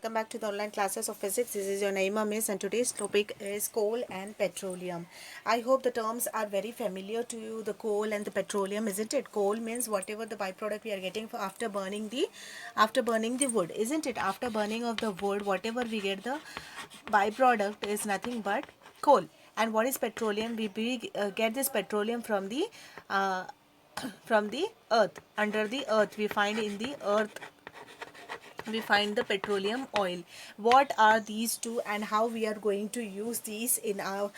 welcome back to the online classes of physics. This is your Naima Miss, and today's topic is coal and petroleum. I hope the terms are very familiar to you, the coal and the petroleum, isn't it? Coal means whatever the byproduct we are getting for after burning the wood, isn't it? After burning of the wood, whatever we get, the byproduct is nothing but coal. And what is petroleum? We get this petroleum uh, from the earth. Under the earth, we find the petroleum oil. What are these two, and how we are going to use these in our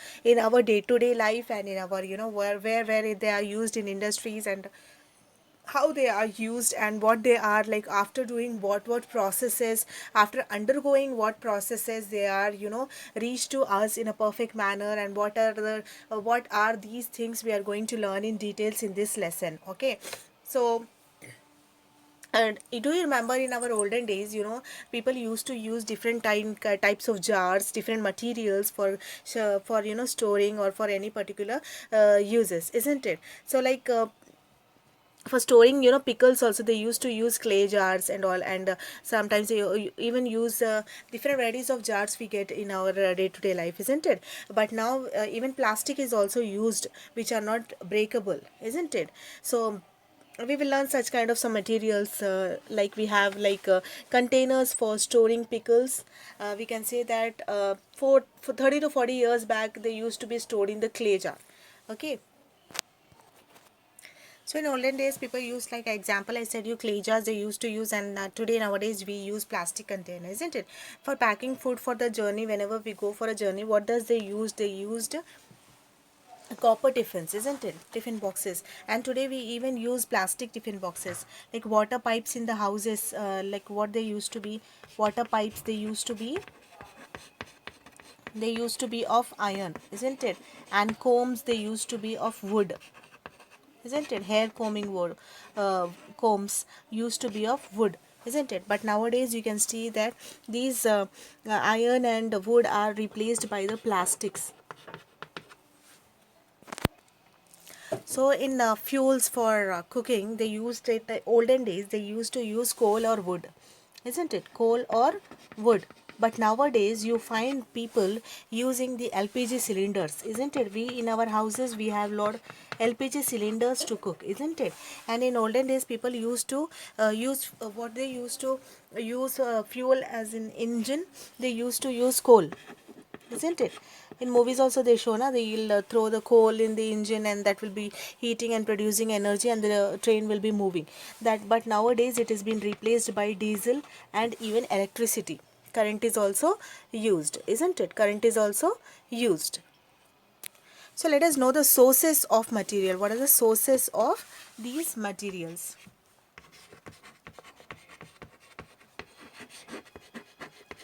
day to day life, and in our, where they are used in industries, and how they are used, and what they are like after doing what processes, after undergoing what processes they are, reached to us in a perfect manner, and what are these things we are going to learn in details in this lesson. Okay, so, and do you remember in our olden days, people used to use different types of jars, different materials for storing, or for any particular uses, isn't it? So, like, for storing, pickles also, they used to use clay jars and all, and sometimes they even use different varieties of jars we get in our day to day life, isn't it? But now even plastic is also used, which are not breakable, isn't it? So we will learn such kind of some materials, like we have like containers for storing pickles. We can say that for 30 to 40 years back, they used to be stored in the clay jar. Okay, so in olden days, people used, like example I said you, clay jars they used to use, and today nowadays we use plastic container, isn't it? For packing food for the journey, whenever we go for a journey, what does they use? They used copper tiffins, isn't it? Tiffin boxes. And today we even use plastic tiffin boxes. Like water pipes in the houses, like what they used to be, water pipes they used to be of iron, isn't it? And combs, they used to be of wood, isn't it? Hair combing wood, combs used to be of wood, isn't it? But nowadays you can see that these iron and wood are replaced by the plastics. So in fuels for cooking, they used it, the olden days they used to use coal or wood, isn't it? Coal or wood. But nowadays you find people using the LPG cylinders, isn't it? We in our houses we have lot LPG cylinders to cook, isn't it? And in olden days people used to use what they used to use fuel as an engine. They used to use coal, isn't it? In movies also they show na, they'll throw the coal in the engine, and that will be heating and producing energy, and the train will be moving. That, but nowadays it has been replaced by diesel and even electricity. Current is also used, isn't it? Current is also used. So let us know the sources of material. What are the sources of these materials?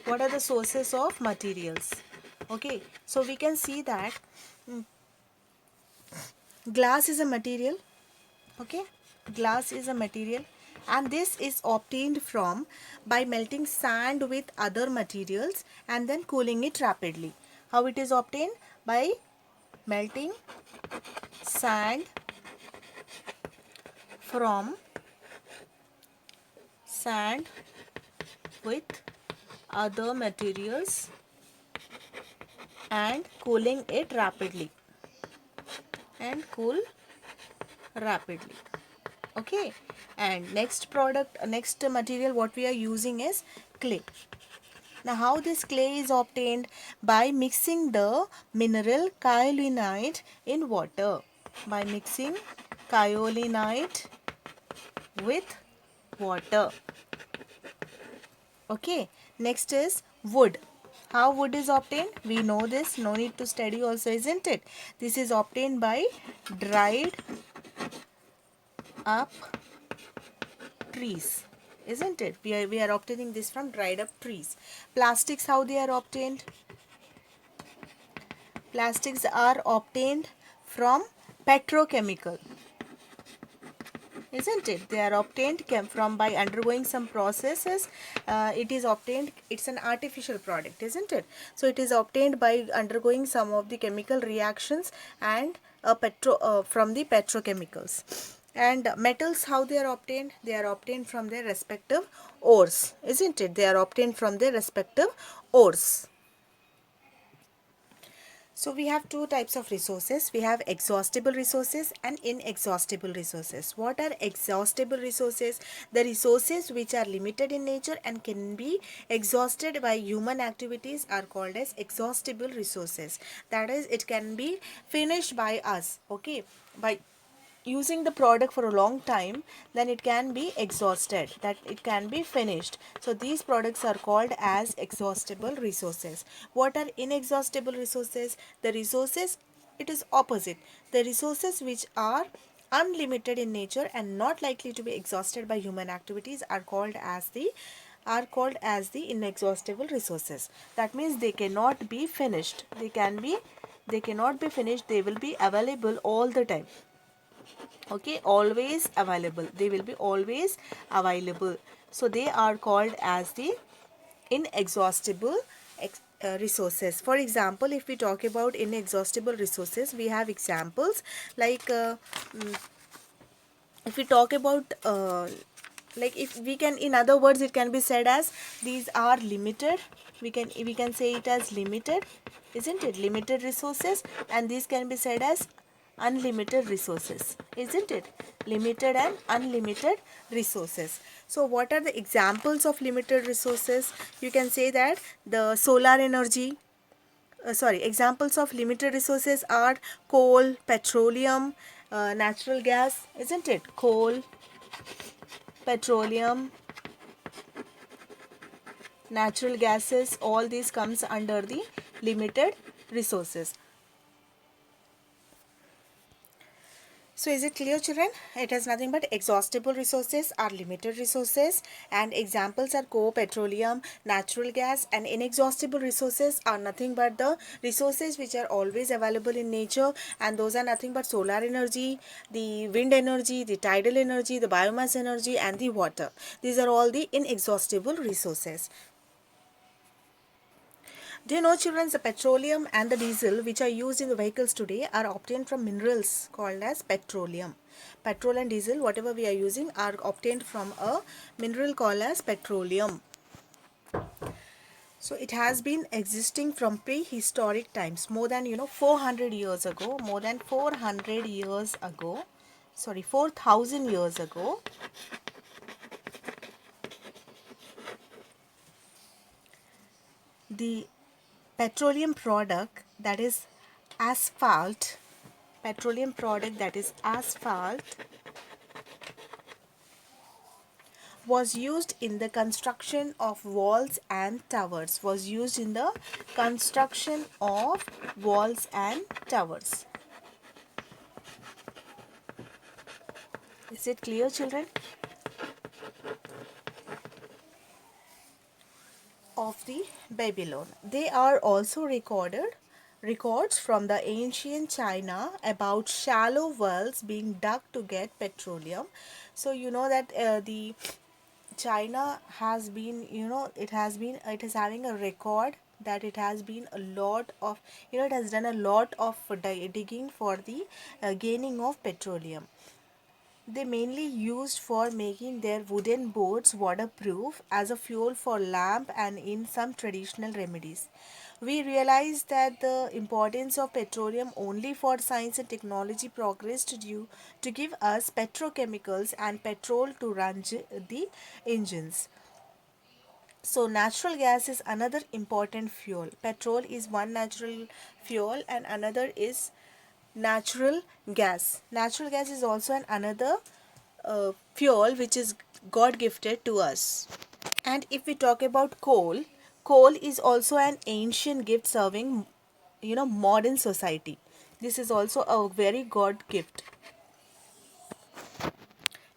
What are the sources of materials? Okay, so we can see that glass is a material. Okay, glass is a material, and this is obtained from by melting sand with other materials and then cooling it rapidly. How it is obtained? By melting sand from sand with other materials and cooling it rapidly, and cool rapidly. Okay, and next material what we are using is clay. Now how this clay is obtained? By mixing the mineral kaolinite in water. By mixing kaolinite with water. Okay, next is wood. How wood is obtained? We know this, no need to study also, isn't it? This is obtained by dried up trees, isn't it? We are obtaining this from dried up trees. Plastics, how they are obtained? Plastics are obtained from petrochemical, isn't it? They are obtained from by undergoing some processes. It is obtained, it's an artificial product, isn't it? So it is obtained by undergoing some of the chemical reactions and from the petrochemicals. And metals, how they are obtained? They are obtained from their respective ores, isn't it? They are obtained from their respective ores. So we have two types of resources. We have exhaustible resources and inexhaustible resources. What are exhaustible resources? The resources which are limited in nature and can be exhausted by human activities are called as exhaustible resources. That is, it can be finished by us, okay, by using the product for a long time, then it can be exhausted, that it can be finished. So these products are called as exhaustible resources. What are inexhaustible resources? The resources, it is opposite. The resources which are unlimited in nature and not likely to be exhausted by human activities are called as the inexhaustible resources. That means they cannot be finished. They cannot be finished. They will be available all the time, okay, always available. They will be always available. So they are called as the inexhaustible resources. For example, if we talk about inexhaustible resources, we have examples like if we talk about like, if we can, in other words, it can be said as these are limited. We can say it as limited, isn't it? Limited resources. And these can be said as unlimited resources, isn't it? Limited and unlimited resources. So what are the examples of limited resources? You can say that the solar energy, examples of limited resources are coal, petroleum, natural gas, isn't it? Coal, petroleum, natural gases, all these comes under the limited resources. So is it clear, children? It has nothing but exhaustible resources are limited resources, and examples are coal, petroleum, natural gas, and inexhaustible resources are nothing but the resources which are always available in nature, and those are nothing but solar energy, the wind energy, the tidal energy, the biomass energy, and the water. These are all the inexhaustible resources. Do you know, children, the petroleum and the diesel which are used in the vehicles today are obtained from minerals called as petroleum. Petrol and diesel, whatever we are using, are obtained from a mineral called as petroleum. So it has been existing from prehistoric times, more than 400 years ago, more than 400 years ago, sorry, 4,000 years ago. The petroleum product, that is asphalt, petroleum product, that is asphalt, was used in the construction of walls and towers, was used in the construction of walls and towers. Is it clear, children? Of the Babylon. They are also records from the ancient China about shallow wells being dug to get petroleum. So you know that the China has been, it is having a record that it has been a lot of, it has done a lot of digging for the gaining of petroleum. They mainly used for making their wooden boards waterproof, as a fuel for lamp, and in some traditional remedies. We realized that the importance of petroleum only for science and technology progressed due to give us petrochemicals and petrol to run the engines. So natural gas is another important fuel. Petrol is one natural fuel and another is natural gas. Natural gas is also another fuel which is God gifted to us. And if we talk about coal, coal is also an ancient gift serving, modern society. This is also a very God gift.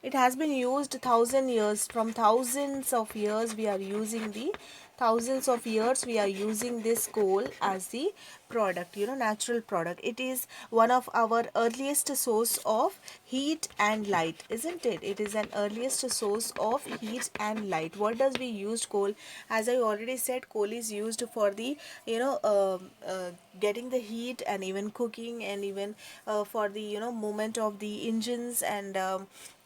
It has been used thousand years, from thousands of years we are using the thousands of years we are using this coal as the product, natural product. It is one of our earliest source of heat and light, isn't it? It is an earliest source of heat and light. What does we use coal? As I already said, coal is used for the, getting the heat, and even cooking, and even for the, movement of the engines, and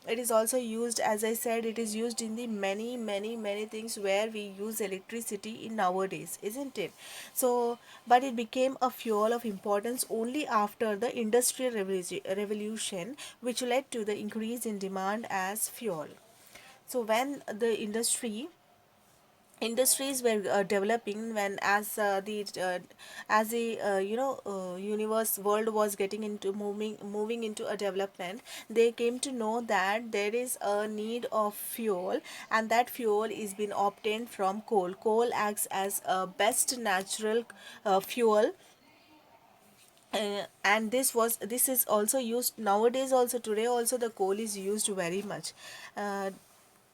it is also used, as I said, it is used in the many many many things where we use electricity in nowadays, isn't it? So, but it became a fuel of importance only after the industrial revolution, which led to the increase in demand as fuel. So when the industries were developing, when as the universe world was getting into moving into a development, they came to know that there is a need of fuel, and that fuel is being obtained from coal acts as a best natural fuel. And this is also used nowadays, also today also the coal is used very much.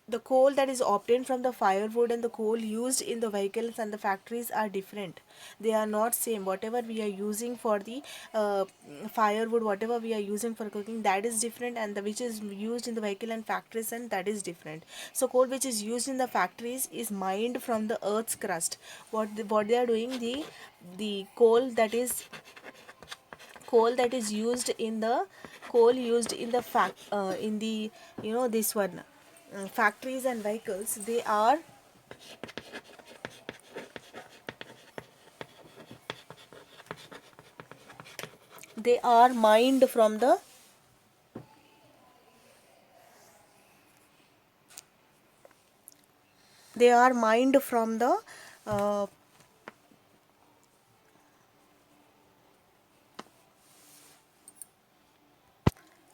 The coal that is obtained from the firewood and the coal used in the vehicles and the factories are different. They are not same. Whatever we are using for the firewood, whatever we are using for cooking, that is different, and the which is used in the vehicle and factories, and that is different. So coal which is used in the factories is mined from the earth's crust. What they are doing, the coal that is used in the in the, this one, factories and vehicles, they are mined from the they are mined from the uh,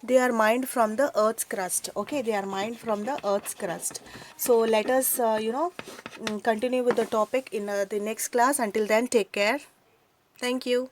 they are mined from the earth's crust. Okay, they are mined from the earth's crust. So let us continue with the topic in the next class. Until then, take care. Thank you.